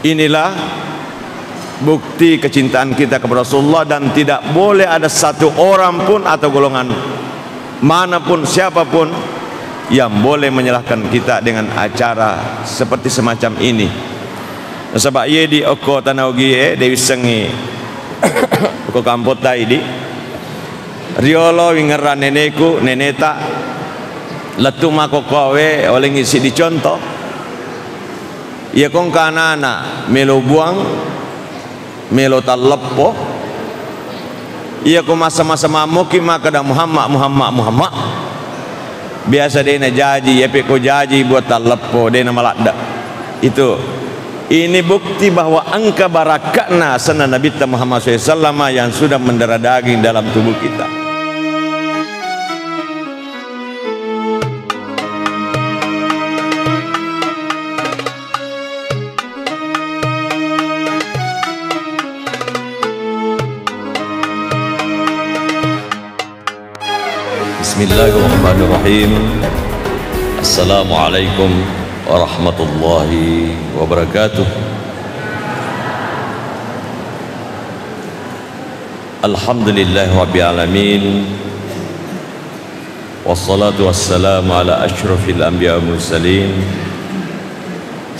Inilah bukti kecintaan kita kepada Rasulullah, dan tidak boleh ada satu orang pun atau golongan manapun, siapapun yang boleh menyalahkan kita dengan acara seperti semacam ini. Sebab ye di oko tanaugi dewi sengi oko kampot dai di riolo wingeran neneku neneta letu mako kowe oleh ngisi dicontoh ya kong kanana melo buang melo taleppo iya ko masa-masa mamuki maka da Muhammad biasa dena jaji ya ko jaji buat taleppo dena malada itu. Ini bukti bahwa angka barakatna sana Nabi Muhammad SAW yang sudah mendarah daging dalam tubuh kita. Bismillahirrahmanirrahim. Assalamualaikum warahmatullahi wabarakatuh. Alhamdulillah rabbil alamin, wassalatu wassalamu ala asyrafil anbiya wal mursalin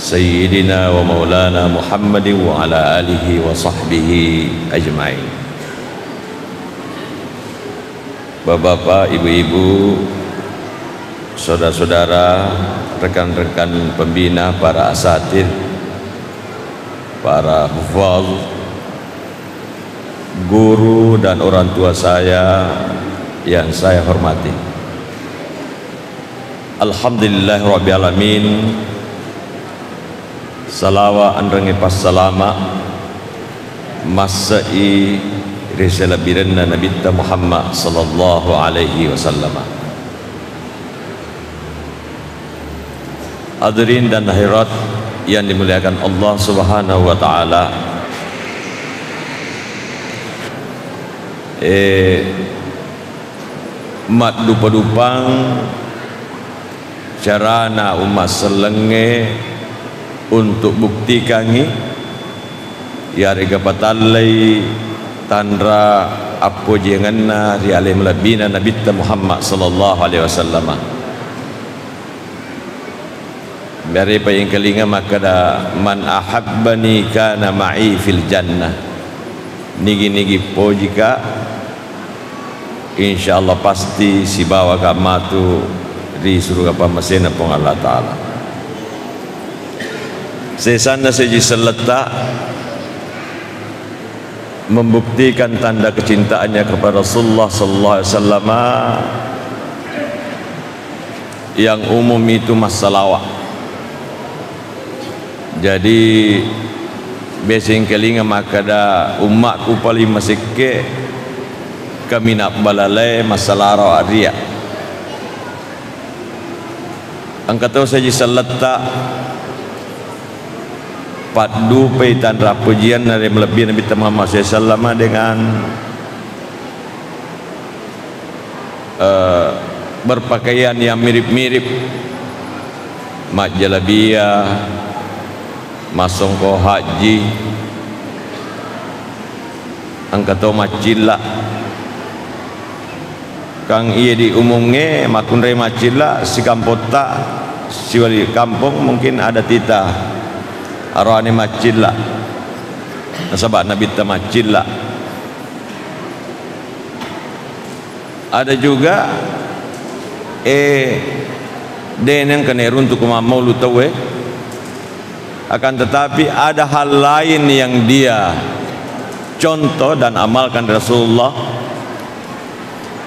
sayyidina wa maulana Muhammadin wa ala alihi wa sahbihi ajma'in. Bapak-bapak, ibu-ibu, saudara-saudara, rekan-rekan pembina, para asatidz, para hufaz, guru dan orang tua saya yang saya hormati. Alhamdulillahirabbil alamin. Salawat andrangi passalama masai risalah biranna Nabi Muhammad sallallahu alaihi wasallam. Hadirin dan hadirat yang dimuliakan Allah Subhanahu wa taala. Mat dupa-dupang carana umat selenge untuk buktikan ya rega patallai tandra apo jenganna ri alim labina Nabi Muhammad sallallahu alaihi wasallam. Dari yang kelinga maka da man ahabbani kana ma'i fil jannah. Nigi-nigi pojika insyaallah pasti si bawa kamatu di surga pamasena pong Allah taala. Sesana seji seletak membuktikan tanda kecintaannya kepada Rasulullah sallallahu alaihi wasallam yang umum itu masalawat. Jadi besing kelinga maka da umatku paling masike kami nak balalai masalah rawariya. Angkatau saja salata padu paitan pujian dari melebihi Nabi Muhammad SAW dengan berpakaian yang mirip-mirip, mak jalabiyah, masongko haji, angkatau macilla kang iya diumumnya makunre macilla si kampota si wali kampung mungkin ada tita arwani macilla nasabak Nabi macilla. Ada juga denen kenerun untuk mau lu tahu akan tetapi ada hal lain yang dia contoh dan amalkan Rasulullah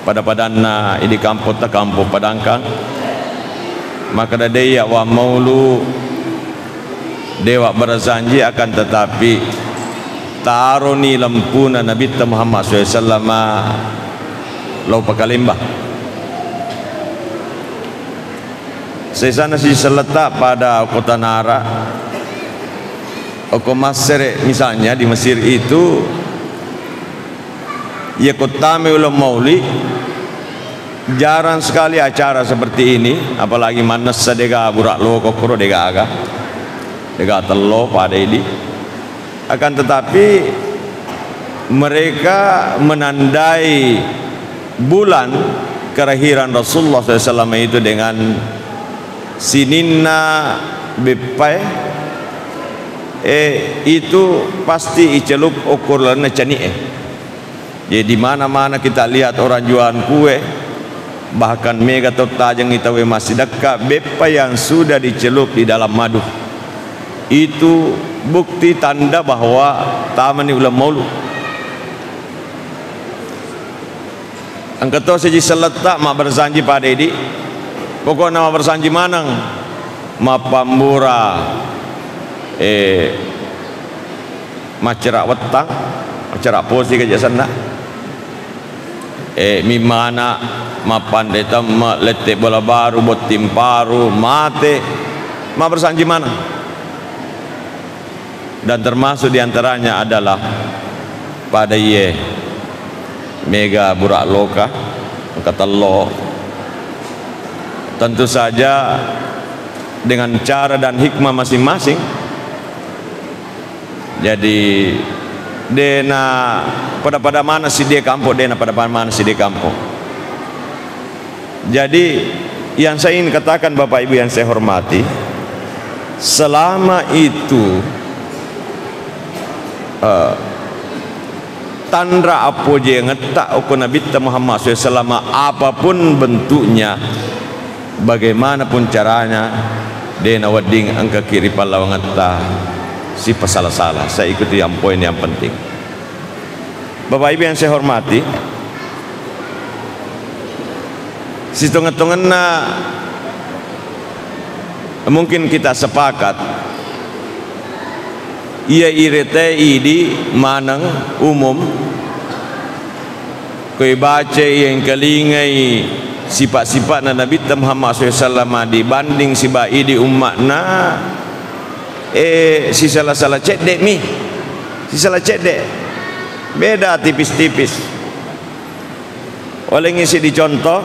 pada padanna di kampung padangkang maka dia wa maulu dewa berzanji akan tetapi taroni lampuna Nabi Muhammad SAW lau pakalimbah. Sesana si seletak pada kota Nara Oko Masere misalnya di Mesir itu ya kota ulam mauli jarang sekali acara seperti ini, apalagi manas sadega burak lo kokoro dega aga dekat telur pada ini. Akan tetapi mereka menandai bulan kelahiran Rasulullah SAW itu dengan sinina bepai, itu pasti icelup ukuran cani. Jadi di mana-mana kita lihat orang jualan kue, bahkan mega tajang kita masih dekat bepai yang sudah dicelup di dalam madu. Itu bukti tanda bahwa taman ulah maulu. Angkato seji seletak mak bersanji pada ini. Pokoknya mak bersanji manang mak pambura macerak wetang, macerak posi kerja sana. Mimana mapan deta letek bola baru buat tim paru mate mak bersanji mana. Dan termasuk diantaranya adalah pada ye mega burak loka kata lo, tentu saja dengan cara dan hikmah masing-masing. Jadi dena pada mana si dia kampung, dena pada mana si dia kampung. Jadi yang saya ingin katakan Bapak Ibu yang saya hormati, selama itu tanda apa je ngetak ukun Nabi Muhammad SAW selama apapun bentuknya, bagaimanapun caranya, dena wading angka kiri palau ngeta si pasalah-salah. Saya ikuti yang poin yang penting. Bapak Ibu yang saya hormati, situng-hitunganna mungkin kita sepakat ia irete di manang umum koi baca yang kelingai sifat-sifat Nabi Muhammad SAW dibanding sifat di umatna si salah-salah cedek mi, si salah cedek beda tipis-tipis. Oleh ngisi dicontoh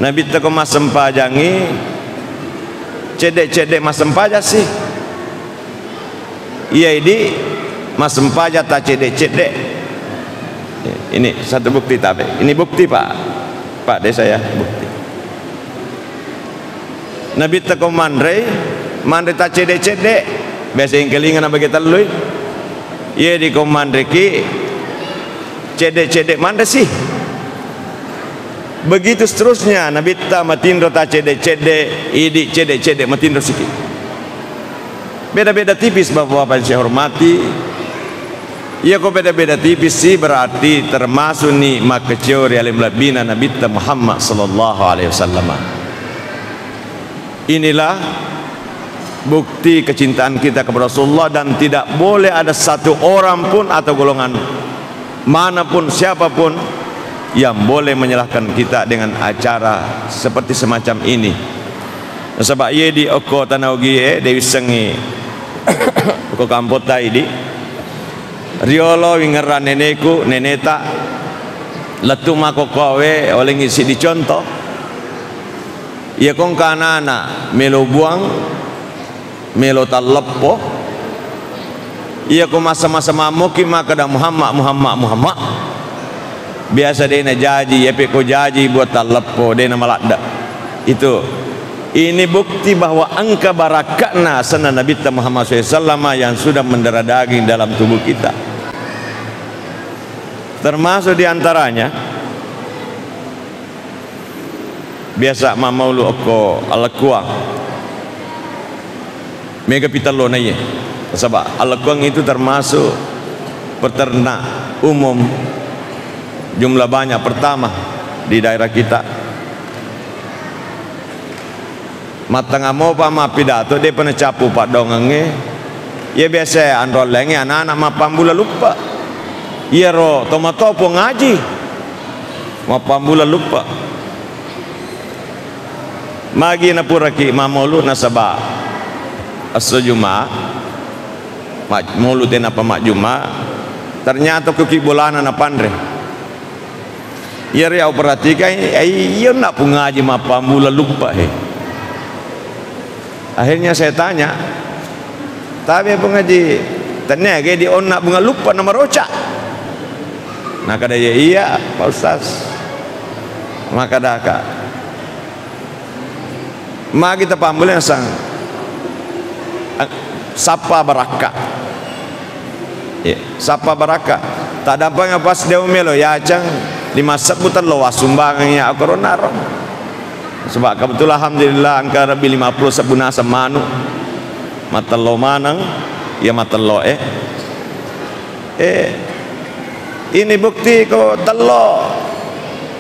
Nabi teko masem pajangi cedek-cedek masem pajak sih. Iya ini masem pajak tak cedek-cedek. Ini satu bukti tapi ini bukti Pak desa ya, bukti. Nabi teko mandre tak cedek-cedek. Biasa yang kelingan apa kita lui. Iya di komandre ki cedek-cedek mandre sih. Begitu seterusnya Nabi ta matindro ta cedek-cedek, idi cedek-cedek matindro sikit. Beda-beda tipis Bapak-bapak yang saya hormati. Ya kok beda-beda tipis sih, berarti termasuk nih makecuri alim labina Nabi Muhammad sallallahu alaihi wasallam. Inilah bukti kecintaan kita kepada Rasulullah, dan tidak boleh ada satu orang pun atau golongan manapun siapapun yang boleh menyalahkan kita dengan acara seperti semacam ini. Sebab ye di oko tanaugi dewi sengi oko kampota ini riolo wingeran neneku neneta letu mako kowe oleh ngisi dicontoh ya kong kanana melo buang melo talepo iya ko masa-masa mamuki maka da Muhammad biasa dia na jaji ya ko jaji buat talepo dia na malada itu. Ini bukti bahwa angka barakatna sana Nabi Muhammad SAW yang sudah mendarah daging dalam tubuh kita. Termasuk diantaranya biasa mamaulu oko alakuang mega pitalo na ye. Sebab alakuang itu termasuk peternak umum jumlah banyak pertama di daerah kita. Matang amo pa mapidato dia pernah capu pak dongenge ya biasa androl lengi anak-anak mapambula lupa iya ro tomato po ngaji mapambula lupa magi na puraki mamolu nasaba aso juma mulu den apa mak juma ternyata kuki bolana na pandre iya ria perhatikan iya nak pu ngaji mapambula lupa Akhirnya saya tanya, tapi pengaji tanya kayak di onak bunga lupa nama roca. Nah kada ya iya Pak Ustaz. Maka daka ma kita pambul yang sang sapa baraka. Ya, sapa baraka. Tak dampang pas dia melo ya cang lima sebutan lo wasumbangnya akoronaro. Sebab kebetulan alhamdulillah angka lebih 50 sebuna semanu. Matelo manang ya matelo ini bukti ko telo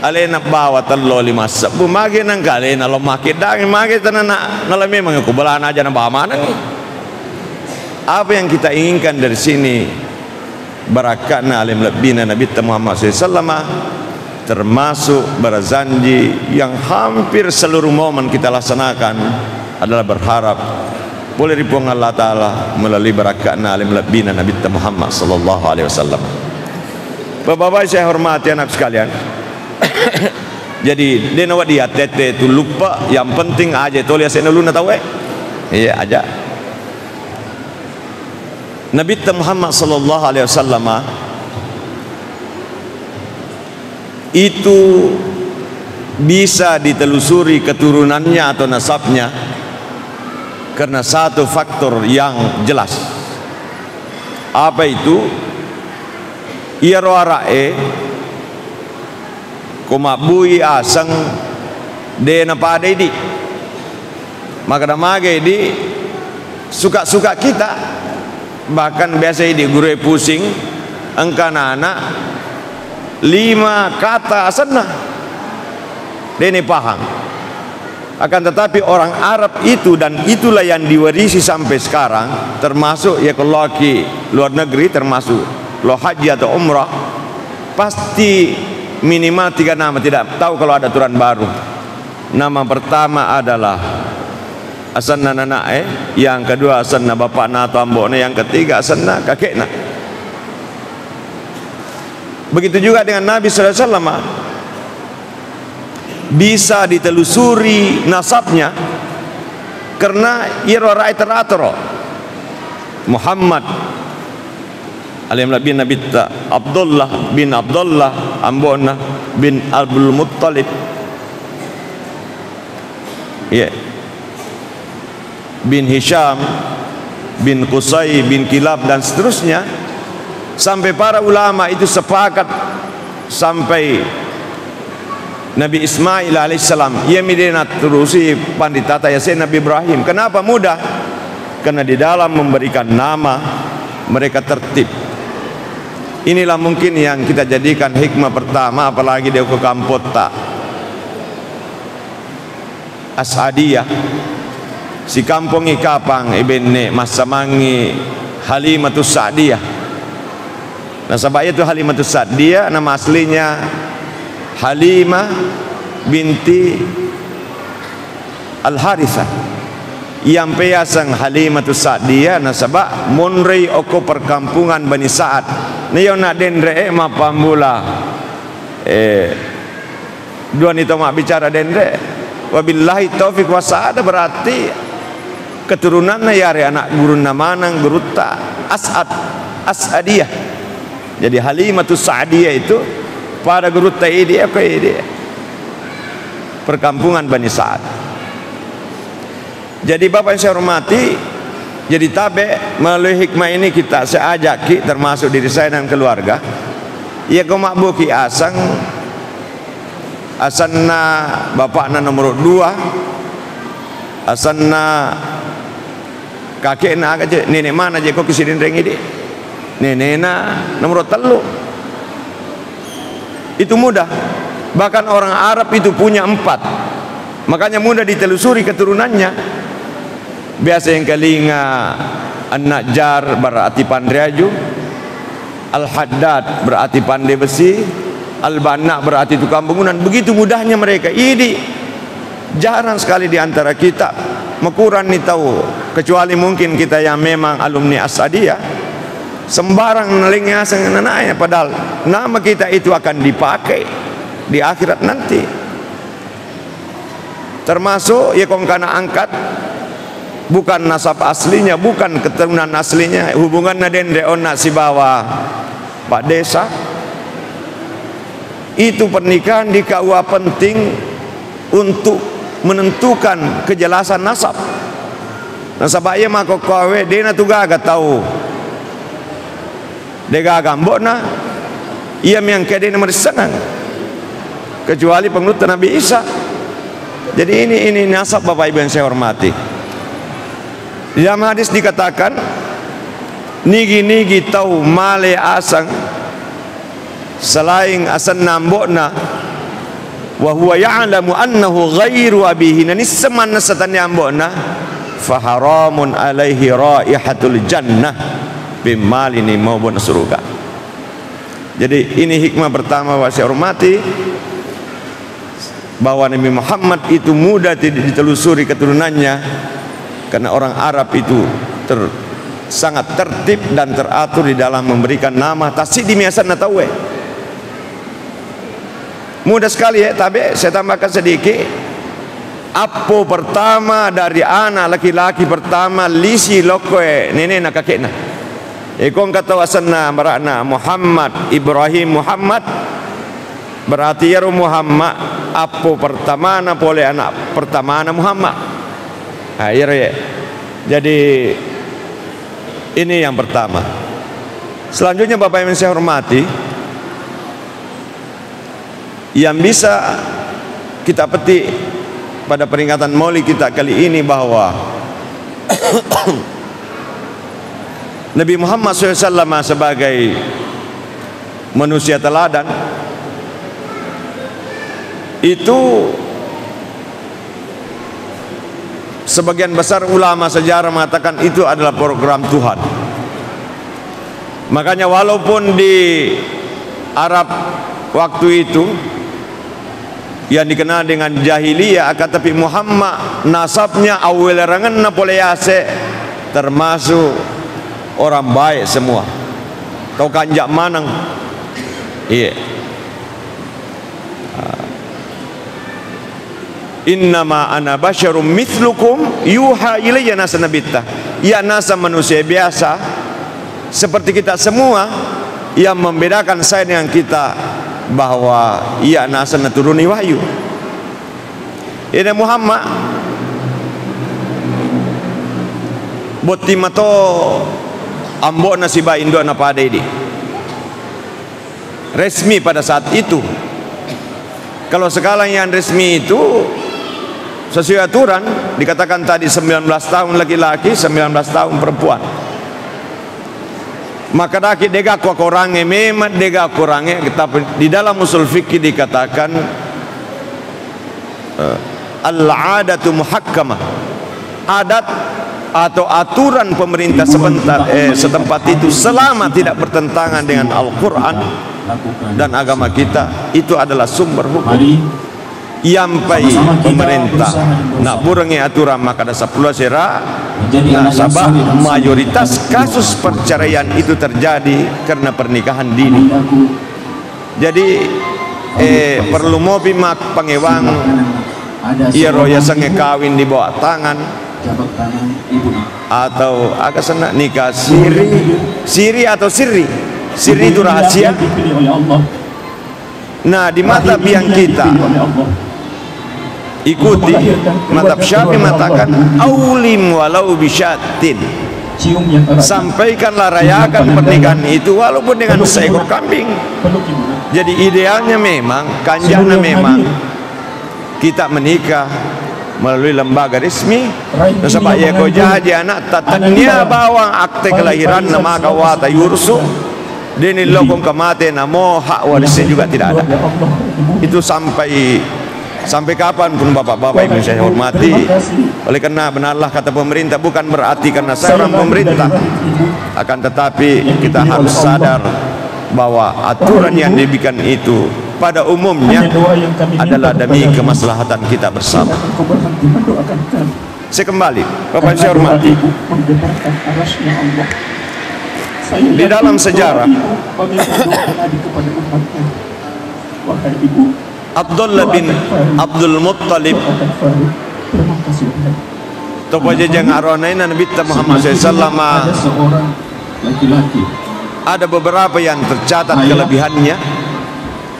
alena bawa telo 5 sebu magi nang kali na lo maki dang magi tanana ngalami mengukubalan aja na bawa mana nih. Apa yang kita inginkan dari sini barakatna alim lebina Nabi Muhammad SAW, termasuk berzanji yang hampir seluruh momen kita laksanakan adalah berharap boleh ribuan Allah Ta'ala melalui barakatna alim lebina Nabi Muhammad SAW. Bapak-bapak saya hormati anak sekalian. Jadi dia nawat dia tete tu lupa yang penting aja tu lihat saya dulu nak tahu iya aja. Nabi Muhammad SAW itu bisa ditelusuri keturunannya atau nasabnya karena satu faktor yang jelas. Apa itu? Ia roarae kumabui asang de napa ada di maka damage di suka-suka kita, bahkan biasa di guru pusing angkana anak 5 kata asana dene paham. Akan tetapi orang Arab itu, dan itulah yang diwarisi sampai sekarang, termasuk ya kalau ke luar negeri, termasuk lo haji atau umrah, pasti minimal 3 nama. Tidak tahu kalau ada aturan baru. Nama pertama adalah asanna nanae, yang kedua asanna bapakna atau ambokna, yang ketiga asanna kakekna. Begitu juga dengan Nabi sallallahu alaihi wasallam, bisa ditelusuri nasabnya karena ira teratur Muhammad alim bin Nabi Abdullah bin Abdullah ambona bin Abdul Muttalib, ya, bin Hisham bin Qusay bin Kilab dan seterusnya, sampai para ulama itu sepakat sampai Nabi Ismail alaihissalam ia midena terusi panditata yasin Nabi Ibrahim. Kenapa mudah? Karena di dalam memberikan nama mereka tertib. Inilah mungkin yang kita jadikan hikmah pertama, apalagi dia ke Kampota Asadiyah si kampung ikapang ibne Masamangi Halimatus Sa'diyah. Nah sebab itu Halimatus Sa'diyah nama aslinya Halimah binti Al-Harithah, yang peyasang Halimatus Sa'diyah nasabah munri oko perkampungan Bani Sa'ad niyo nak dendre mapambula dua ni mak bicara dendre wabillahi taufik wa sa'ada, berarti keturunannya yare anak guru namanang guru ta As'adiyah. Jadi Halimatus Sa'diyah itu pada guru taidi apa ini perkampungan Bani Sa'ad. Jadi Bapak yang saya hormati, jadi tabe melalui hikmah ini kita saya ajak termasuk diri saya dan keluarga ya kau makbuki asang asanna bapakna nomor 2 asanna kakekna agak nenek mana je kau kisidin rengi di nenekna nomor 3. Itu mudah, bahkan orang Arab itu punya 4, makanya mudah ditelusuri keturunannya. Biasa yang kelinga An-Najjar berarti pandai, Al-Haddad berarti pandai besi, Al-Banna berarti tukang bangunan. Begitu mudahnya mereka. Ini jarang sekali di antara kita mekuran nih tahu, kecuali mungkin kita yang memang alumni Asadiyah sembarang nelingnya sengananya, padahal nama kita itu akan dipakai di akhirat nanti. Termasuk ya kong kana angkat bukan nasab aslinya, bukan keturunan aslinya, hubungannya dengan reona si bawah Pak Desa. Itu pernikahan di KUA penting untuk menentukan kejelasan nasab. Nasab ayah maka kawe dia na tuga agak tahu. Dia agak mbokna, ia yang kede nomor senang. Kecuali penganut Nabi Isa. Jadi ini nasab Bapak Ibu yang saya hormati. Di dalam hadis dikatakan, nigi tahu male asang selain asan nambokna wa huwa ya'lamu annahu ghairu abihi, nani semanna satan nambokna fa haramun alaihi raihatul jannah, bimalini maupun surga. Jadi ini hikmah pertama yang saya hormati, bahwa Nabi Muhammad itu mudah ditelusuri keturunannya, karena orang Arab itu sangat tertib dan teratur di dalam memberikan nama. Tasik di miasan natawe mudah sekali ya. Tapi saya tambahkan sedikit, apo pertama dari anak laki-laki pertama lisi lokoe nenek nak kakekna ikon kata wasanna marakna Muhammad Ibrahim Muhammad, berarti ya Muhammad apo pertama na boleh anak pertama na Muhammad. Ya. Jadi ini yang pertama. Selanjutnya Bapak yang saya hormati, yang bisa kita petik pada peringatan Maulid kita kali ini, bahwa Nabi Muhammad SAW sebagai manusia teladan itu sebagian besar ulama sejarah mengatakan itu adalah program Tuhan. Makanya walaupun di Arab waktu itu yang dikenal dengan jahiliyah, akan tapi Muhammad nasabnya awal rangan napolease, termasuk orang baik semua. Kau kanjak manang, iya. Innama ana basyarum mithlukum yuha ilayya nasa nabita. Ya nasa manusia biasa seperti kita semua. Yang membedakan saya dengan kita, bahwa ia nasa naturuni wahyu. Ini Muhammad botimato ambo nasiba indo na pada ini resmi pada saat itu. Kalau sekarang yang resmi itu sesuai aturan, dikatakan tadi 19 tahun laki-laki, 19 tahun perempuan. Maka daki dega kwa korangnya memang dega korangnya, tapi di dalam usul fikih dikatakan al-adatu muhakkamah, adat atau aturan pemerintah setempat itu selama tidak bertentangan dengan Al-Quran dan agama kita, itu adalah sumber hukum. Yampai pemerintah nak burangi aturan maka ada 10 sera. Nah, sabab mayoritas kasus perceraian itu terjadi karena pernikahan dini. Jadi perlu mobi mak pangewang ia roya sange kawin di bawah tangan atau agak sana nikah siri atau siri itu rahasia. Nah, di mata biang kita ikuti mazhab Syafi'i mengatakan aulim walau bisyatin, sampaikanlah, rayakan pernikahan itu walaupun dengan seekor kambing. Jadi idealnya memang kanjana memang kita menikah melalui lembaga resmi. Sebab ya kau jadi anak tatanya bawang akte kelahiran nama kawata yursu dini lokom kematian namo hak warisnya juga tidak ada. Itu sampai kapan pun bapak-bapak ibu saya hormati. Oleh karena benarlah kata pemerintah, bukan berarti karena saya orang pemerintah, akan tetapi kita harus sadar bahwa aturan yang dibikin itu pada umumnya adalah demi kemaslahatan kita bersama. Saya kembali, bapak saya hormati, di dalam sejarah Abdullah bin Abdul Muttalib Topajajang aronain Nabi Muhammad SAW ada seorang laki-laki, ada beberapa yang tercatat kelebihannya,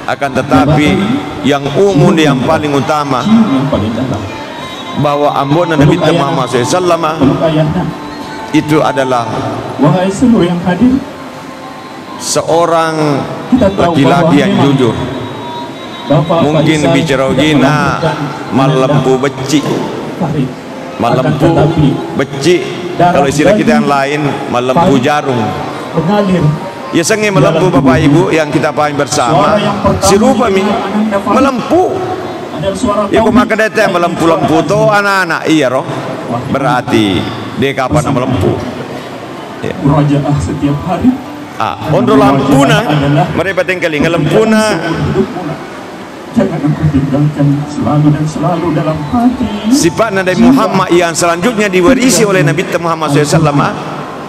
akan tetapi yang umum yang paling utama yang paling dalam. bahwa ampunan Nabi Muhammad SAW Peluk ayahnya. itu adalah Wahai seluruh yang hadir, seorang kita tahu laki-laki bahwa yang memang jujur. Bapak Mungkin Faisal bicara tidak gina melanjutkan malempu becik, Farid. malempu Akan tetapi becik, darah kalau istilah kita yang daging lain malempu Farid jarum. mengalir. Ya sengi melempu Bapak Ibu yang kita pahami bersama. Suara yang pertama Si rupa mi didengar Ananda Farid melempu. adalah suara Ya tauhid, maka dete yaitu melempu-lempu suara to anak-anak iya roh. Berarti dia kapan melempu. Ya. murajaah setiap hari. Ondo lampuna mereka tinggali ngelampuna Seumur hidupmu lah. Jangan engkau tinggalkan selalu dan selalu dalam hati sifat Nabi Muhammad yang selanjutnya diwarisi oleh Nabi Muhammad SAW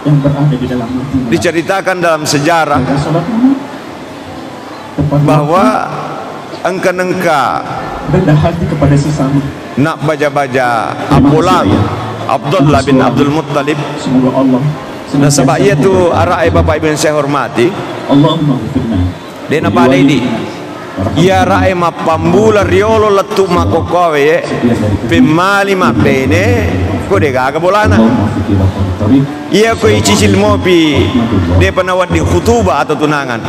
yang berada di dalam hati. diceritakan dalam sejarah Jaga salatmu, tepat bahwa waktu, engka-engka rendah hati kepada sesama. nak baca-baca apulang Abdullah bin Abdul Muttalib. Semoga Allah Dan sebab ia tu arai Bapak Ibu yang saya hormati, Allahumma ghfirna. dia nampak ini ia rai ma pambula riolo letu ma kokowe pemali ma bene ko de gaga bolana ia ko icicil mopi dia penawat di khutubah atau tunangan.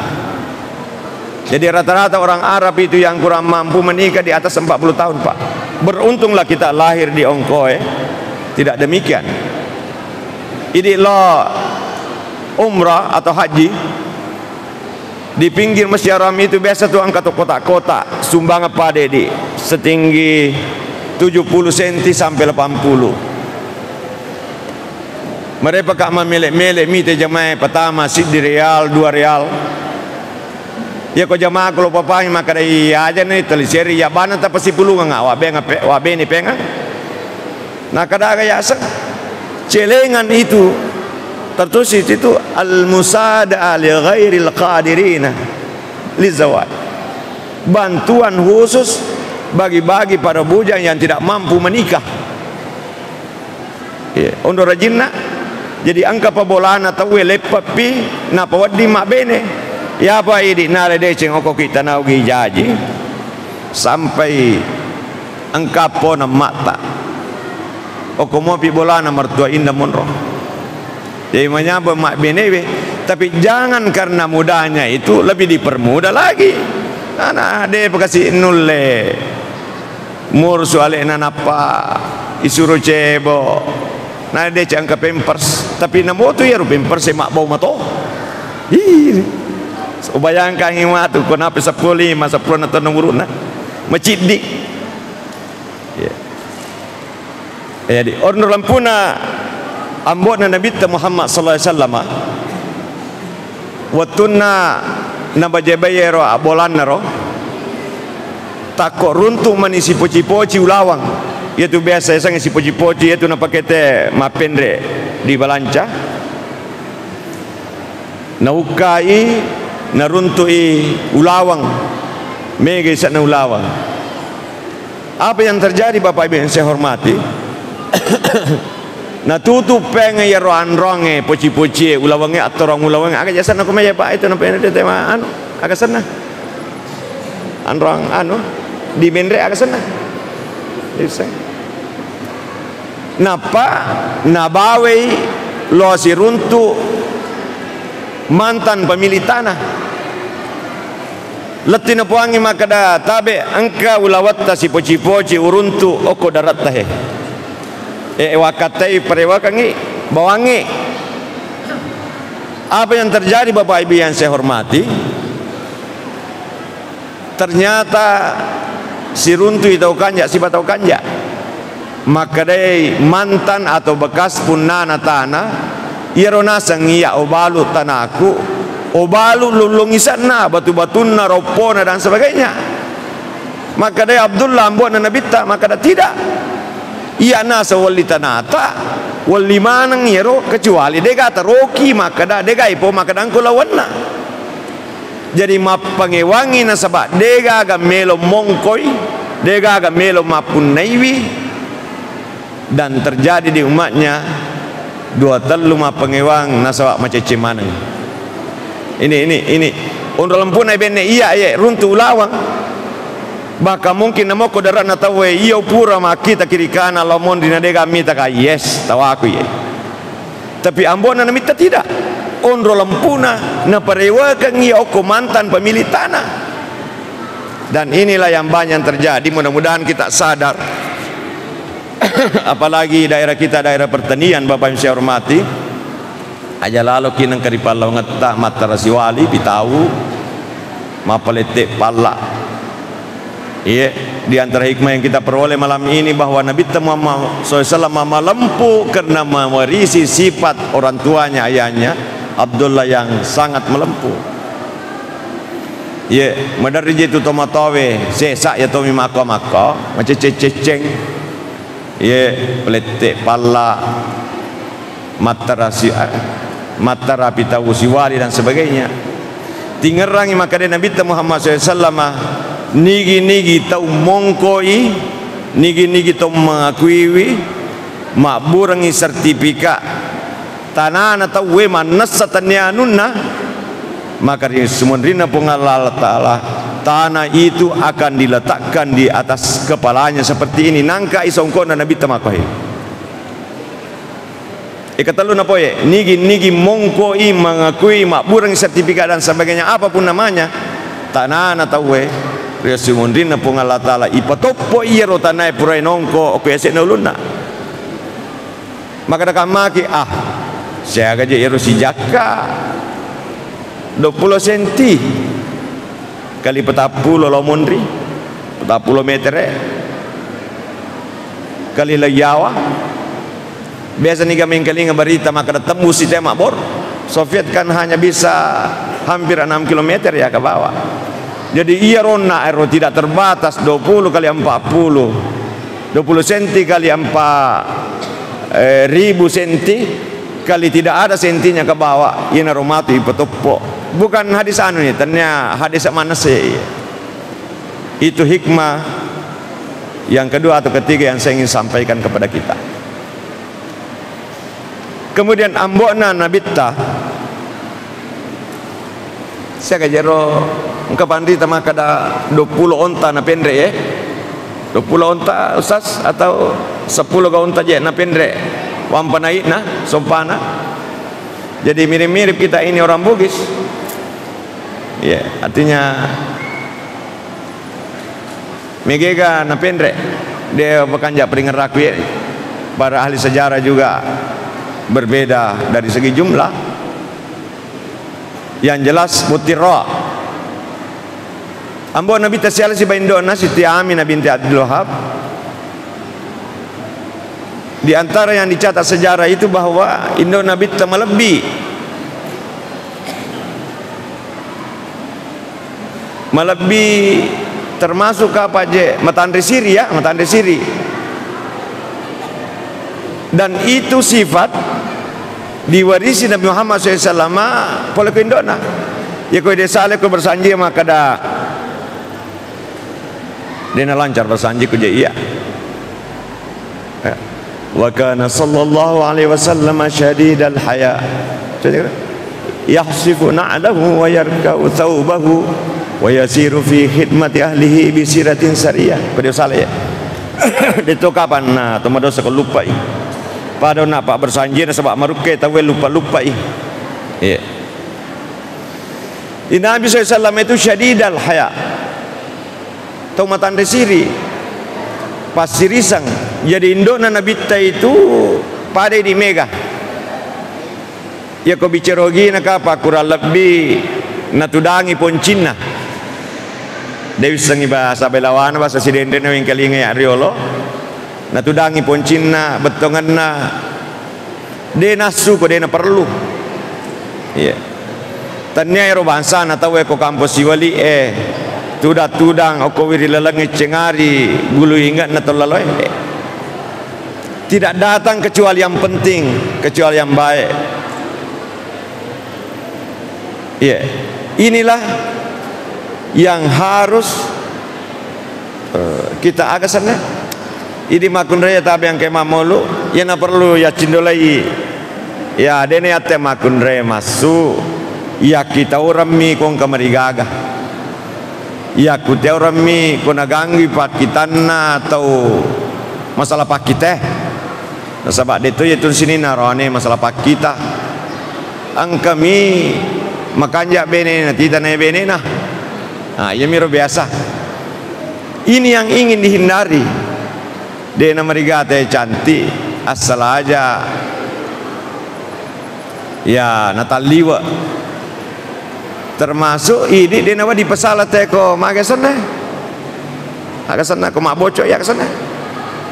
Jadi rata-rata orang Arab itu yang kurang mampu menikah di atas 40 tahun Pak. Beruntunglah kita lahir di Ongkoe. Tidak demikian. Ini lo umrah atau haji di pinggir Masjid Haram itu biasa tuh angkat kotak-kotak sumbangan pade di setinggi 70 cm sampai 80. Mereka kak memelek-melek mite jamaah pertama Sidi Real 2 real. Ya ko jamaah kalau papang maka dai aja nih teliseri ya bana ta pasti pulungan ngak wa beni penga. Nah kada ya celengan itu tertulis itu al-musada li ghairil qadirina lizawaj, bantuan khusus bagi-bagi para bujang yang tidak mampu menikah. Ya, ondo rajinna jadi angka pabolana tahu lepapi na pawadi mak bene ya apa ini nale deceng oko kita naugi jaji sampai angka pona mata oko mo pi bolana mertua indah monro. Jadi menyapa mak benewe, tapi jangan karena mudahnya itu lebih dipermudah lagi. Anak ade bekasi nulle mur soal napa isuruh cebo. Nah ade cangka pampers, tapi namo tu ya pampers mak bau mato. Ih. So bayangkan himat tu kenapa 10 atau nomoruna masjid di. Ya. Jadi orang lampuna ambon Nabi Muhammad sallallahu alaihi wasallam watuna nabajebayero abolanaro takok runtuh manisi poci-poci ulawang yaitu biasa sang isi poci-poci yaitu na pakete mapendre di balanca naukai naruntui ulawang mega isana ulawang. Apa yang terjadi Bapak Ibu yang saya hormati? Na tutup pengen ya roan-ronge poci-poci ulawange atau orang ulawange agak jasana ko meja Pak itu nampak ini tema anu agak sana anrong anu di bendre agak sana bisa napa nabawe lo si runtu mantan pemilik tanah letina puangi makada tabe angka ulawatta si poci-poci uruntu oko darat tahe wakatai perewakangi bawangi. Apa yang terjadi Bapak Ibu yang saya hormati, ternyata si runtu itu kanja si batau kanja maka dai mantan atau bekas punana tanah irona sangia obalu tanaku obalu lulungisana batu-batuna ropona dan sebagainya. Maka dai Abdullah ambon Nabi ta maka da tidak iya nasa wali tanata wali manang yero kecuali dega taroki maka da dega ipo maka dan kulawanna. Jadi mapangewangi na sabak dega aga melo mongkoi dega aga melo mapun naiwi dan terjadi di umatnya dua teluma pengewang nasawak macece maneng. Ini untuk lempuna benne iya runtu ulawang. Bahkan mungkin namo kodarat na tawe iyo pura makita kiri kanan lomon dinadega mita ka yes tawaku ye. Tapi ambona na mita tidak. Ondro lempuna na parewakan iya oko mantan pemilik tanah. Dan inilah yang banyak terjadi. Mudah-mudahan kita sadar. Apalagi daerah kita daerah pertanian, Bapak Ibu saya hormati. Aja lalu kinang karipalau ngata mata rasiwali pitau mapalete pala. Iya, di antara hikmah yang kita peroleh malam ini bahwa Nabi Muhammad SAW melempuh karena mewarisi sifat orang tuanya ayahnya Abdullah yang sangat melempuh. Iya, madari jitu tomatawe sesak ya tomi maka macam ceceng. Iya, pelete pala mata rapi tahu siwali dan sebagainya. Tingerangi maka Nabi Muhammad SAW nigi tau mongkoi, nigi tau mengakuiwi, makburangi sertifikat tanah tau we manasa tanianunna, maka semunrina pengalal ta'ala tanah itu akan diletakkan di atas kepalanya seperti ini. Nangka isongkona Nabi tamakohi ikatalu napoye nigi mongkoi mengakui makburangi sertifikat dan sebagainya apapun namanya tanah tau we Resumundin na punga Allah Ta'ala ipatopo iya rotanay puray nongko o kaya sinuluna maka nakamaki saya gaja iro si jaka 20 senti kali 40 lomondri 40 meter kali layawa biasa ni kami kali ngabarita maka tembus si tema bor Soviet kan hanya bisa hampir 6 km ya ke bawah. Jadi iya rona aero tidak terbatas 20 kali 40 20 senti kali 4 ribu senti kali tidak ada sentinya ke bawah ina romatu ipatopo bukan hadis anu nih ternyata hadis mana sih itu hikmah yang kedua atau ketiga yang saya ingin sampaikan kepada kita. Kemudian ambona nabitta saya kajero ngkapandi tama kada 20 onta na pendre 20 onta usas atau 10 ka onta je na pendre wampanai na sompana. Jadi mirip-mirip kita ini orang Bugis. Ya, artinya megega na pendre dia bekanja peringan raku ya. Para ahli sejarah juga berbeda dari segi jumlah. Yang jelas mutira ambo Nabi tasyal si baindona Siti Aminah binti Abdul Wahab. Di antara yang dicatat sejarah itu bahwa Indo Nabi melebi termasuk apa je matandri siri ya matandri siri. Dan itu sifat diwarisi Nabi Muhammad SAW oleh Indona. Ya kau desa le kau bersanji maka dah dia lancar bersanji ku je iya. Wa kana sallallahu alaihi wasallam syadidal haya. Yahsifu na'lahu wa yarka'u thawbahu wa yasiru fi khidmati ahlihi bi siratin sariyah. Kau desa le. Itu kapan nah toma dosa kau lupa pada nak pak bersanjir sebab maruke tahu lupa iya. Nabi SAW itu syadidal haya tahu matan resiri pas sirisang jadi indona Nabi itu pada di mega ya kau bicarogi nak apa kurang lebih natudangi poncina Dewi sengi bahasa belawan bahasa sidenden yang kali ya riolo natudangi poncina betonganna de nasu ko de na perlu iya tanya ero bangsa na tahu ko kampus siwali tudang ko wiri lelang cengari bulu ingat na tolaloy tidak datang kecuali yang penting kecuali yang baik iya inilah yang harus kita agak sana Idi makun raya tabi yang kema mulu, ya na perlu ya cindolai. Ya dene ate makun raya masuk. Ya kita orang mi kong kamarigaga. Ya kita orang mi kong naganggi pak kita na atau masalah pak kita. Sebab itu ya tun sini narone masalah pak kita. Ang kami makanja bene na tidak na bene na. Ah, ya miro biasa. Ini yang ingin dihindari. Dena marigata cantik asal aja ya nataliwa termasuk ini dena wa di pesala teko maga sana ko mak bocok ya kesana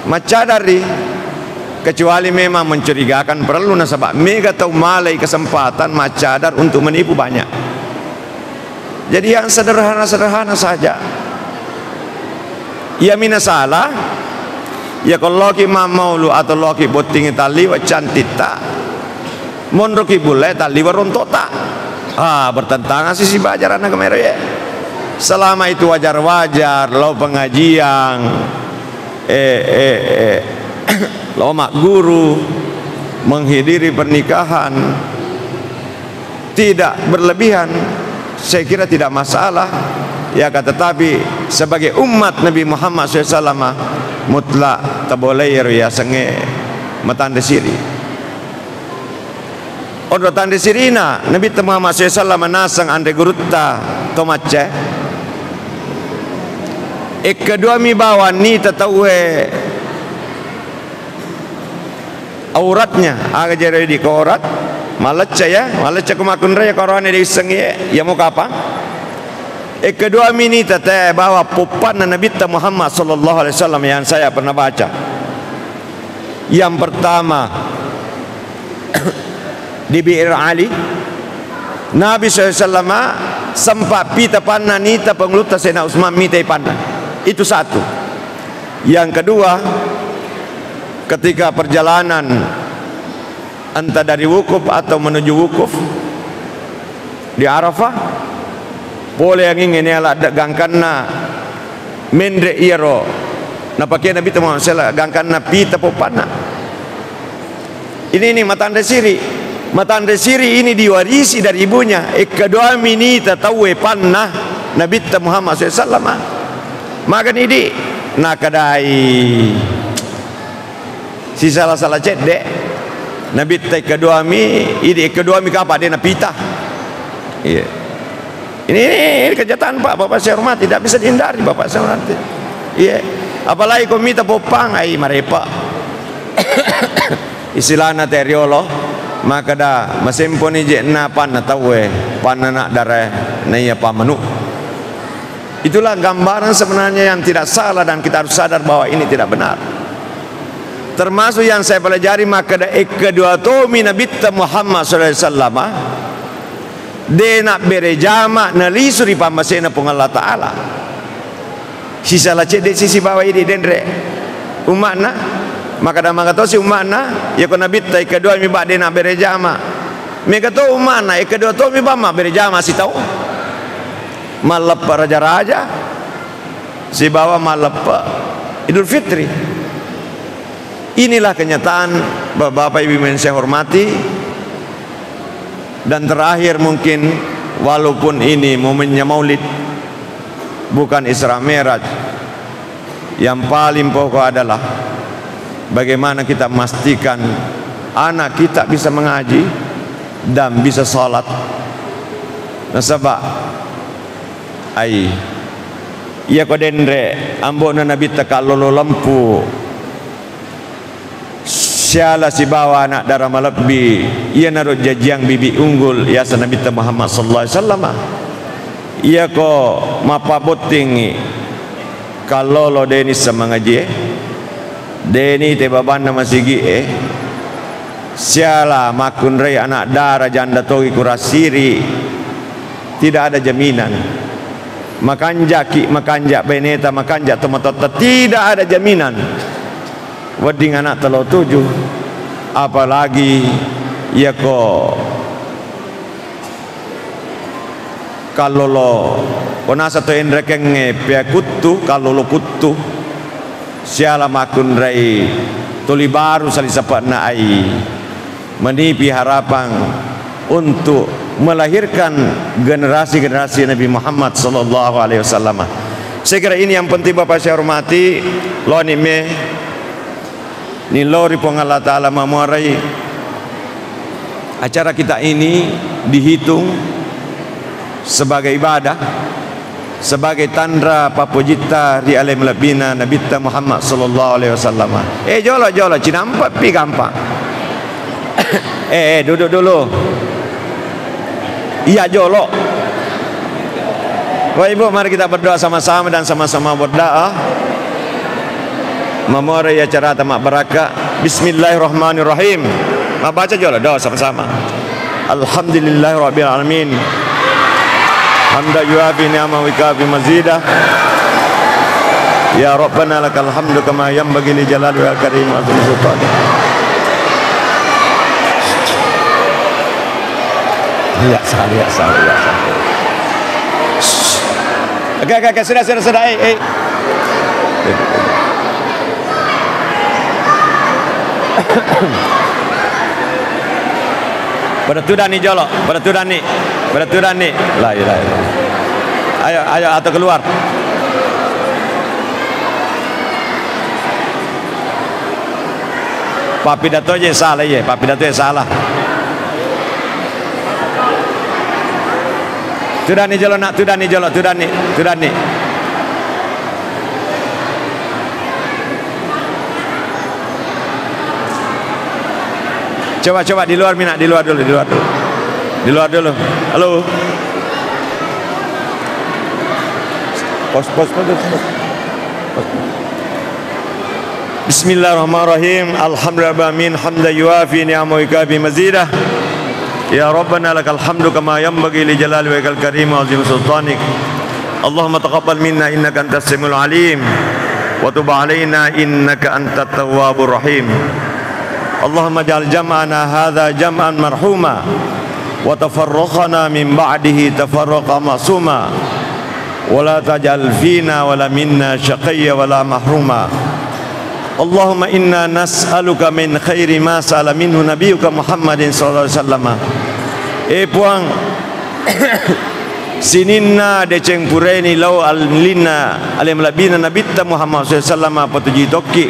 macadari kecuali memang mencurigakan perlu nasabak mega tau malai kesempatan macadar untuk menipu banyak. Jadi yang sederhana saja ya mina salah. Ya kalau loki mamau lu atau loki boting tali wa cantik tak, monroki boleh tali wa rontok tak, bertentangan sisi bajar anak kamera ya. Selama itu wajar lo pengajian, lo mak guru menghadiri pernikahan tidak berlebihan, saya kira tidak masalah. Ya tetapi sebagai umat Nabi Muhammad SAW mutlak tak boleh ya senge matande siri. Odo tande sirina Nabi Muhammad SAW menasang ande gurutta tomace. Kedua mi bawa ni tatawe auratnya aga jere di korat malaca kumakun raya korone di senge ya mau apa? Kedua mini tete bawa pupan Nabi Muhammad sallallahu alaihi wasallam yang saya pernah baca. Yang pertama di Bir Ali Nabi SAW sempat pita panna nita pengluta Sayyidina Utsman mita panna. Itu satu. Yang kedua ketika perjalanan entah dari wukuf atau menuju wukuf di Arafah boleh yang ingin ya lah gangkan na mendre iro na pakai Nabi Muhammad SAW gangkan na pita popana. Ini matanda siri ini diwarisi dari ibunya. Kedua mini tatawe panna Nabi Muhammad SAW. Maka ini nak kadai si salah cedek Nabi kedua mi apa dia na pita. Iya. Ini kenyataan Pak, Bapak saya hormati, tidak bisa dihindari Bapak saya hormati. Iya. Apalagi komite popang ai marepa. Istilahna teriolo maka dah masemponi je na pan na tawe pan na dare na ya pamanu. Itulah gambaran sebenarnya yang tidak salah dan kita harus sadar bahwa ini tidak benar. Termasuk yang saya pelajari maka dah kedua tomi Nabi Muhammad sallallahu alaihi wasallam de nak berejama nalisuri pamasena pun Allah Ta'ala sisa la cedek sisi bawah ini dendre umatna maka dah maka si umatna ya ko Nabi tai kedua mi ba de nak berejama mega to umatna kedua to mi ba ma berejama si tahu malap raja-raja si bawah malap Idul Fitri. Inilah kenyataan Bapak Ibu yang saya hormati. Dan terakhir mungkin walaupun ini momennya Maulid bukan Isra Mi'raj, yang paling pokok adalah bagaimana kita memastikan anak kita bisa mengaji dan bisa salat. Nasabah ai iya ko dendre ambona Nabi takallolo lampu siala si bawa anak darah malabbi ia naruh jajiang bibi unggul ya Nabi Muhammad sallallahu alaihi wasallam ia ko mapa boting kalau lo deni semangaji deni te baban nama sigi siala makun rei anak darah janda togi kurasiri tidak ada jaminan makanja beneta makanja tomatota tidak ada jaminan. Wedding anak telo 7 apalagi ya ko kalau lo konasa to endrekeng pia kuttu kalau lo kuttu siala makun rai tuli baru sali sapat na ai menipi harapan untuk melahirkan generasi-generasi Nabi Muhammad sallallahu alaihi wasallam. Saya kira ini yang penting Bapak saya hormati. Lo ni me ni lo ri Allah taala mamuarai acara kita ini dihitung sebagai ibadah, sebagai tanda papujita di alam labina Nabi Muhammad sallallahu alaihi wasallam. Jolo cina nampak pi gampang. Duduk dulu. Iya jolo. Bapak Ibu, mari kita berdoa sama-sama dan sama-sama berdoa memorai acara tamak barakah. Bismillahirrahmanirrahim. Ma baca jolo doa sama-sama. Alhamdulillahirabbil alamin. Hamda yuafi ni'ama wa kafi mazidah. Ya Rabbana lakal hamdu kama yanbaghi li jalali wal karim wa sultan. Ya sekali. Oke, sudah. Pada tu dah ni jolo, pada tu dah ni. La ilaha illallah. Ayo atau keluar. Papi dato je salah ye, papi dato je salah. Tu dah ni jolo nak, tu dah ni. Coba di luar minat, di luar dulu. Halo. Pos. Bismillahirrahmanirrahim. Alhamdulillah hamda yuafi ni'ama wa kafi mazidah. Ya Rabbana lakal hamdu kama yanbaghi li jalali wajhikal karim wa azim sultanik. Allahumma taqabbal minna innaka antas samiul alim wa tub alaina innaka antat tawwabur rahim. Allahumma ja'al jam'ana hadha jam'an marhuma wa tafarraqana min ba'dihi tafarraqa ma'suma wa la taj'al fina wa la minna shaqiyya wa la mahruma. Allahumma inna nas'aluka min khairi ma sa'ala minhu nabiyyuka Muhammadin sallallahu alaihi wasallam. Puang sininna de ceng pureni lau alina alim labina nabitta Muhammad sallallahu alaihi wasallam patuji tokki.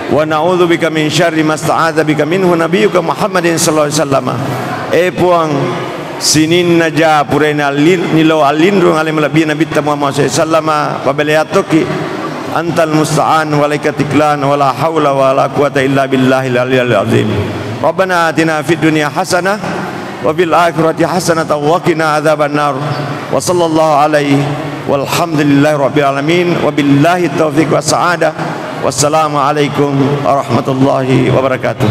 Wa na'udzubika min syarri ma sta'adza bika minhu nabiyyuka Muhammadin sallallahu alaihi wasallam. Puang sininna ja pureni alini lau alindrung alim labina nabitta Muhammad sallallahu alaihi wasallam pabeliatoki. Antal musta'an walaikatiklan wala hawla wala quwata illa billahil aliyyil azim. Rabbana atina fid dunya hasanah wa fil akhirati hasanah wa qina adzabannar. Wa sallallahu alaihi walhamdulillahi rabbil alamin wa billahi taufiq was sa'adah. Wassalamu alaikum warahmatullahi wabarakatuh.